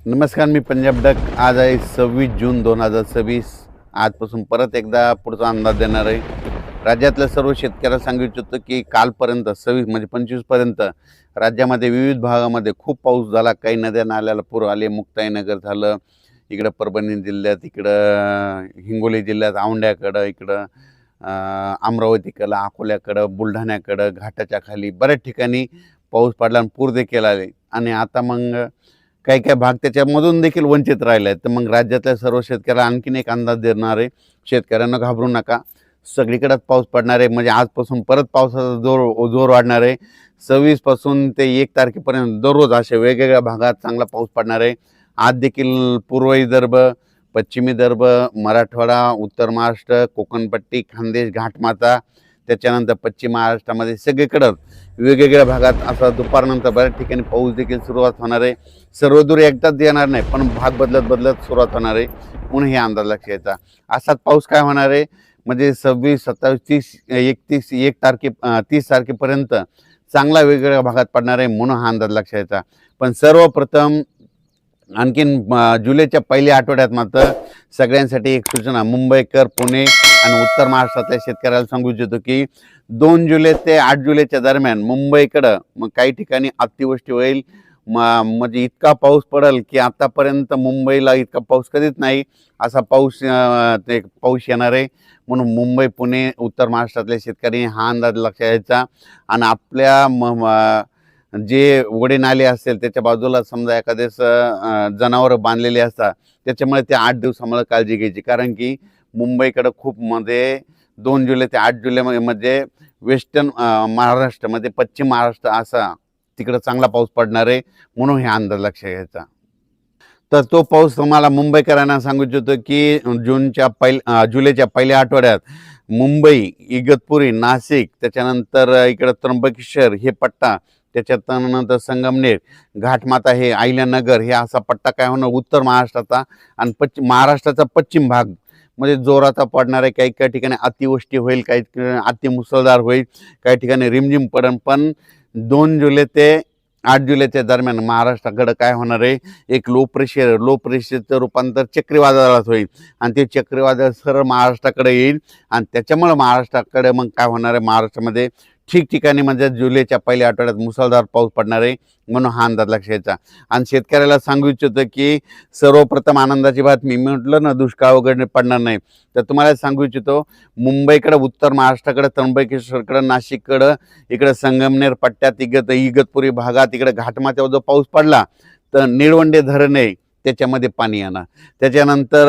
नमस्कार, मी पंजाब डक. आज आहे 26 जून 2026. आजपासून परत एकदा पुढचा अंदाज देणार आहे. राज्यातल्या सर्व शेतकऱ्याला सांगू इच्छितो की कालपर्यंत 26 म्हणजे 25पर्यंत राज्यामध्ये विविध भागामध्ये खूप पाऊस झाला. काही नद्या नाल्याला पूर आले. मुक्ताईनगर झालं, इकडं परभणी जिल्ह्यात, इकडं हिंगोली जिल्ह्यात औंढ्याकडं, इकडं अमरावतीकडं, अकोल्याकडं, बुलढाण्याकडं, घाटाच्या खाली बऱ्याच ठिकाणी पाऊस पडला आणि पूर देखील आले. आणि आता मग काही काही भाग त्याच्यामधून देखील वंचित राहिले आहेत. तर मग राज्यातल्या सर्व शेतकऱ्याला आणखीन एक अंदाज देणार आहे. शेतकऱ्यांना घाबरू नका, सगळीकडेच पाऊस पडणार आहे. म्हणजे आजपासून परत पावसाचा जोर वाढणार आहे. 26 पासून ते 1 तारखेपर्यंत दररोज अशा वेगवेगळ्या भागात चांगला पाऊस पडणार आहे. आज देखील पूर्व विदर्भ, पश्चिम विदर्भ, मराठवाडा, उत्तर महाराष्ट्र, कोकणपट्टी, खानदेश, घाटमाता, त्याच्यानंतर पश्चिम महाराष्ट्रामध्ये सगळीकडं वेगवेगळ्या भागात असा दुपारनंतर बऱ्याच ठिकाणी पाऊस देखील सुरुवात होणार आहे. सर्वदूर एकदाच येणार नाही, पण भाग बदलत बदलत सुरुवात होणार आहे. म्हणून हे अंदाज लक्षात घ्यायचा. असाच पाऊस काय होणार आहे म्हणजे 26, 27, 30, 31, 30 तारखेपर्यंत चांगला वेगवेगळ्या भागात पडणार आहे. म्हणून हा अंदाज लक्षात घ्यायचा. पण सर्वप्रथम आणखीन जुलैच्या पहिल्या आठवड्यात मात्र सगळ्यांसाठी एक सूचना, मुंबईकर, पुणे आणि उत्तर महाराष्ट्रातल्या शेतकऱ्याला सांगू इच्छितो की 2 जुलै ते 8 जुलैच्या दरम्यान मुंबईकडं मग काही ठिकाणी अतिवृष्टी होईल. म्हणजे इतका पाऊस पडेल की आतापर्यंत मुंबईला इतका पाऊस कधीच नाही, असा पाऊस येणार आहे. म्हणून मुंबई, पुणे, उत्तर महाराष्ट्रातल्या शेतकऱ्यांनी हा अंदाज लक्षात घ्यायचा. आणि आपल्या जे ओढे नाले असेल त्याच्या बाजूला समजा एखादेच जनावरं बांधलेली असतात, त्याच्यामुळे ते 8 दिवसामुळे काळजी घ्यायची. कारण की मुंबईकडं खूप मध्ये 2 जुलै ते 8 जुलैमध्ये वेस्टर्न महाराष्ट्रामध्ये, पश्चिम महाराष्ट्र असा तिकडं चांगला पाऊस पडणार आहे. म्हणून हे अंदाज लक्षात घ्यायचा. तर तो पाऊस तुम्हाला मुंबईकरांना सांगू इच्छितो की जुलैच्या पहिल्या आठवड्यात मुंबई, इगतपुरी, नाशिक, त्याच्यानंतर इकडं त्र्यंबकेश्वर हे पट्टा, त्याच्यानंतर संगमनेर, घाटमाता, हे अहिल्यानगर, हे असा पट्टा काय होणार उत्तर महाराष्ट्राचा. आणि महाराष्ट्राचा पश्चिम भाग म्हणजे जोराचा पडणार आहे. काही काही ठिकाणी अतिवृष्टी होईल, काही अतिमुसळधार होईल, काही ठिकाणी रिमझिम पडेल. पण 2 जुलै ते 8 जुलैच्या दरम्यान महाराष्ट्राकडं काय होणार आहे, एक लो प्रेशरचं रूपांतर चक्रीवादळात होईल. आणि ते चक्रीवादळ सरळ महाराष्ट्राकडे येईल. आणि त्याच्यामुळे महाराष्ट्राकडे मग काय होणार आहे, महाराष्ट्रामध्ये ठिकठिकाणी म्हणजे जुलैच्या पहिल्या आठवड्यात मुसळधार पाऊस पडणार आहे. म्हणून हा अंदाज लक्षात घ्यायचा. आणि शेतकऱ्याला सांगू इच्छितो की सर्वप्रथम आनंदाची बातमी, मी म्हटलं ना दुष्काळ वगैरे पडणार नाही, तर तुम्हाला सांगू इच्छितो मुंबईकडे, उत्तर महाराष्ट्राकडे, त्र्यंबकेश्वरकडं, नाशिककडं, इकडं संगमनेर पट्ट्यात, इगतपुरी भागात, इकडे घाटमाथ्यावर जो पाऊस पडला तर निळवंडे धरण आहे त्याच्यामध्ये पाणी येणार. त्याच्यानंतर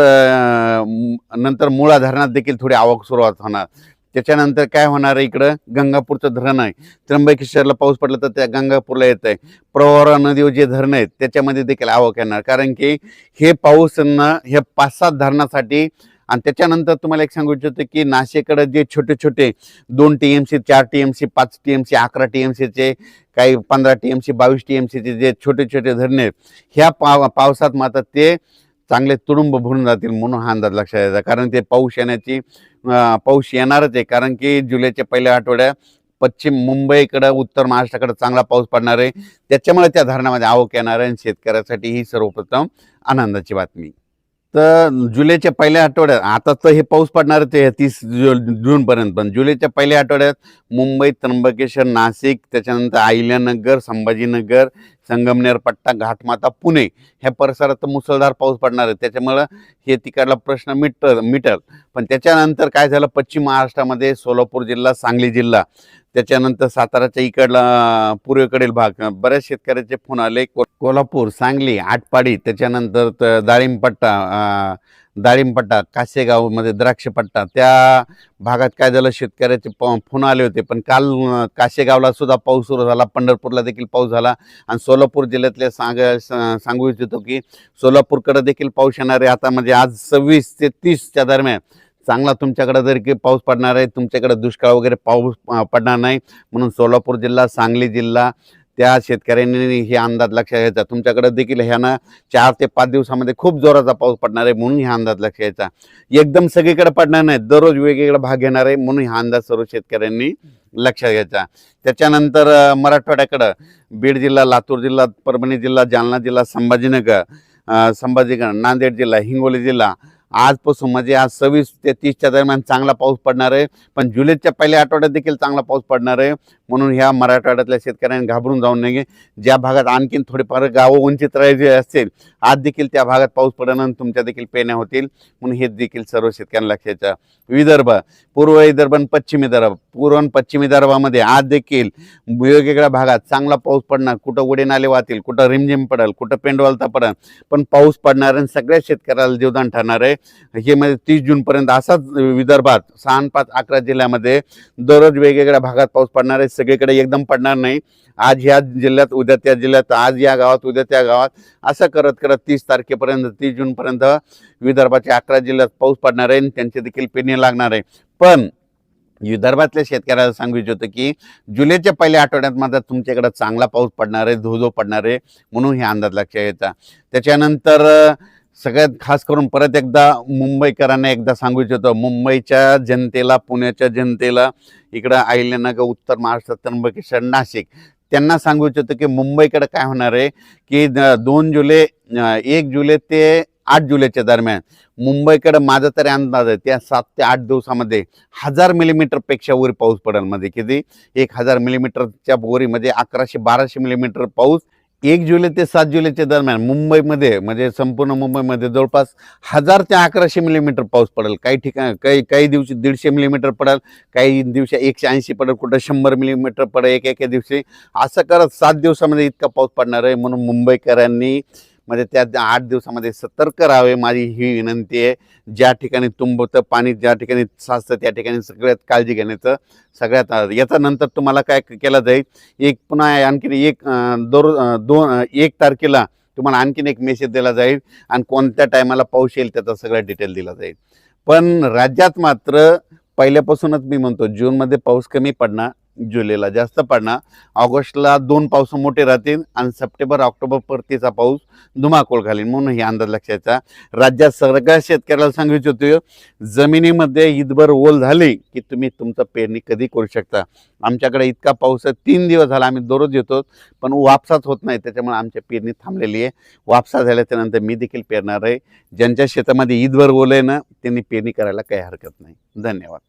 मुळा धरणात देखील थोडी आवक सुरुवात होणार. त्याच्यानंतर काय होणार आहे, इकडं गंगापूरचं धरण आहे, त्र्यंबकेश्वरला पाऊस पडला तर त्या गंगापूरला येत आहे. प्रवरा नदीवर जे धरणं आहेत त्याच्यामध्ये देखील आवक येणार. कारण की हे पाऊस हे 5-7 धरणासाठी. आणि त्याच्यानंतर तुम्हाला एक सांगू इच्छितो की नाशिककडे जे छोटे छोटे 2 TMC, 4 TMC, 5 TMC, 11 TMCचे, काही 15 TMC, 22 TMCचे जे छोटे छोटे धरणे आहेत, ह्या पावसात मात्र ते चांगले तुडुंब भरून जातील. म्हणून हा अंदाज लक्षात द्यायचा. कारण ते पाऊस येणारच आहे. कारण की जुलैच्या पहिल्या आठवड्यात पश्चिम मुंबईकडं, उत्तर महाराष्ट्राकडे चांगला पाऊस पडणार आहे. त्याच्यामुळे त्या धरणामध्ये आवक येणार आहे. आणि शेतकऱ्यासाठी ही सर्वप्रथम आनंदाची बातमी. तर जुलैच्या पहिल्या आठवड्यात, आता तर हे पाऊस पडणार ते 30 जूनपर्यंत, पण जुलैच्या पहिल्या आठवड्यात मुंबई, त्र्यंबकेश्वर, नाशिक, त्याच्यानंतर अहिल्यानगर, संभाजीनगर, संगमनेर पट्टा, घाटमाता, पुणे ह्या परिसरात मुसळधार पाऊस पडणार आहे. त्याच्यामुळं हे तिकडला प्रश्न मिटल. पण त्याच्यानंतर काय झालं, पश्चिम महाराष्ट्रामध्ये सोलापूर जिल्हा, सांगली जिल्हा, त्याच्यानंतर साताराच्या इकडला पूर्वेकडील भाग, बऱ्याच शेतकऱ्याचे फोन आले. कोल्हापूर, सांगली, आटपाडी, त्याच्यानंतर दाळिंबपट्टा, कासेगावमध्ये द्राक्षपट्टा, त्या भागात काय झालं, शेतकऱ्याचे फोन आले होते. पण काल कासेगावला सुद्धा पाऊस सुरू झाला, पंढरपूरला देखील पाऊस झाला. आणि सोलापूर जिल्ह्यातले सांगू इच्छितो की सोलापूरकडे देखील पाऊस येणार आहे. आता म्हणजे आज 26 ते 30च्या दरम्यान चांगला तुमच्याकडे जर पाऊस पडणार आहे. तुमच्याकडे दुष्काळ वगैरे पाऊस पडणार नाही. म्हणून सोलापूर जिल्हा, सांगली जिल्हा, त्या शेतकऱ्यांनी हे अंदाज लक्षात घ्यायचा. तुमच्याकडे देखील ह्यानं 4 ते 5 दिवसामध्ये खूप जोराचा पाऊस पडणार आहे. म्हणून हा अंदाज लक्षात घ्यायचा. एकदम सगळीकडे पडणार नाही, दररोज वेगवेगळा भाग घेणार आहे. म्हणून हा अंदाज सर्व शेतकऱ्यांनी लक्षात घ्यायचा. त्याच्यानंतर मराठवाड्याकडं बीड जिल्हा, लातूर जिल्हा, परभणी जिल्हा, जालना जिल्हा, संभाजीनगर, संभाजीनगर, नांदेड जिल्हा, हिंगोली जिल्हा आजपासून म्हणजे आज 26 ते 30च्या दरम्यान चांगला पाऊस पडणार आहे. पण जुलैच्या पहिल्या आठवड्यात देखील चांगला पाऊस पडणार आहे. म्हणून ह्या मराठवाड्यातल्या शेतकऱ्यांनी घाबरून जाऊ नये. ज्या भागात आणखीन थोडीफार गावं वंचित राहायची असतील, आज देखील त्या भागात पाऊस पडणार, तुमच्या देखील पेरण्या होतील. म्हणून हे देखील सर्व शेतकऱ्यांना लक्षात. विदर्भ, पूर्व विदर्भ आणि पश्चिम विदर्भ, पूर्व आणि पश्चिम विदर्भामध्ये आज देखील वेगवेगळ्या भागात चांगला पाऊस पडणार. कुठं उडे नाले वाहतील, कुठं रिमझिम पडेल, कुठं पेंडवालता पडेल, पण पाऊस पडणार आणि सगळ्या शेतकऱ्याला जीवदान ठरणार आहे. हे म्हणजे 30 जूनपर्यंत असाच विदर्भात 6 आणि 5 11 जिल्ह्यामध्ये दररोज वेगवेगळ्या भागात पाऊस पडणार आहे. सगळीकडे एकदम पडणार नाही. आज ह्या जिल्ह्यात, उद्या त्या जिल्ह्यात, आज या गावात, उद्या त्या गावात, असं करत करत 30 तारखेपर्यंत, 30 जूनपर्यंत विदर्भाच्या 11 जिल्ह्यात पाऊस पडणार आहे. त्यांचे देखील पेरणी लागणार आहे. पण विदर्भातल्या शेतकऱ्याला सांगू इच्छितो की जुलैच्या पहिल्या आठवड्यात मात्र तुमच्याकडे चांगला पाऊस पडणार आहे, धो पडणार आहे. म्हणून हे अंदाज लक्षात येतात. त्याच्यानंतर सगळ्यात खास करून परत एकदा मुंबईकरांना एकदा सांगू इच्छितो, मुंबईच्या जनतेला, पुण्याच्या जनतेला, इकडं अहिल्यानगर, उत्तर महाराष्ट्र, त्र्यंबकेश्वर, नाशिक, त्यांना सांगू इच्छितो की मुंबईकडे काय होणार आहे की 2 जुलै 1 जुलै ते 8 जुलैच्या दरम्यान मुंबईकडे माझा तरी अंदाज आहे त्या 7 ते 8 दिवसामध्ये 1000 मिलीमीटरपेक्षा वर पाऊस पडेल. मध्ये किती 1000 मिलीमीटरच्या बोरीमध्ये 1100-1200 मिलीमीटर पाऊस 1 जुलै ते 7 जुलैच्या दरम्यान मुंबईमध्ये, म्हणजे संपूर्ण मुंबईमध्ये जवळपास 1000 ते 1100 मिलीमीटर पाऊस पडेल. काही ठिकाणी काही दिवशी 150 मिलीमीटर पडेल, काही दिवशी 180 पडेल, कुठं 100 मिलीमीटर पडेल एका दिवशी. असं करत 7 दिवसामध्ये इतका पाऊस पडणार आहे. म्हणून मुंबईकरांनी म्हणजे त्या 8 दिवसामध्ये सतर्क राहावे, माझी ही विनंती आहे. ज्या ठिकाणी तुंबतं पाणी, ज्या ठिकाणी साचतं, त्या ठिकाणी सगळ्यात काळजी घेण्याचं सगळ्यात. याच्यानंतर तुम्हाला काय केलं जाईल, पुन्हा आणखीन 1 तारखेला तुम्हाला आणखीन एक मेसेज दिला जाईल आणि कोणत्या टायमाला पाऊस येईल त्याचा सगळा डिटेल दिला जाईल. पण राज्यात मात्र पहिल्यापासूनच मी म्हणतो, जूनमध्ये पाऊस कमी पडणार, जुलैला जास्त पडणार, ऑगस्टला 2 पाऊस मोठे राहतील आणि सप्टेंबर ऑक्टोबर परतीचा पाऊस धुमाकूळ घालील. म्हणून ही अंदाज लक्षाचा. राज्यात सगळ्या शेतकऱ्याला सांगू इच्छितो, जमिनीमध्ये ईदभर ओल झाली की तुम्ही तुमचं पेरणी कधी करू शकता. आमच्याकडे इतका पाऊस आहे, 3 दिवस झाला आम्ही दररोज येतो, पण वापसाच होत नाही. त्याच्यामुळे आमच्या पेरणी थांबलेली आहे. वापसा झाल्याच्या नंतर मी देखील पेरणार आहे. ज्यांच्या शेतामध्ये ईदभर ओल आहे ना, त्यांनी पेरणी करायला काही हरकत नाही. धन्यवाद.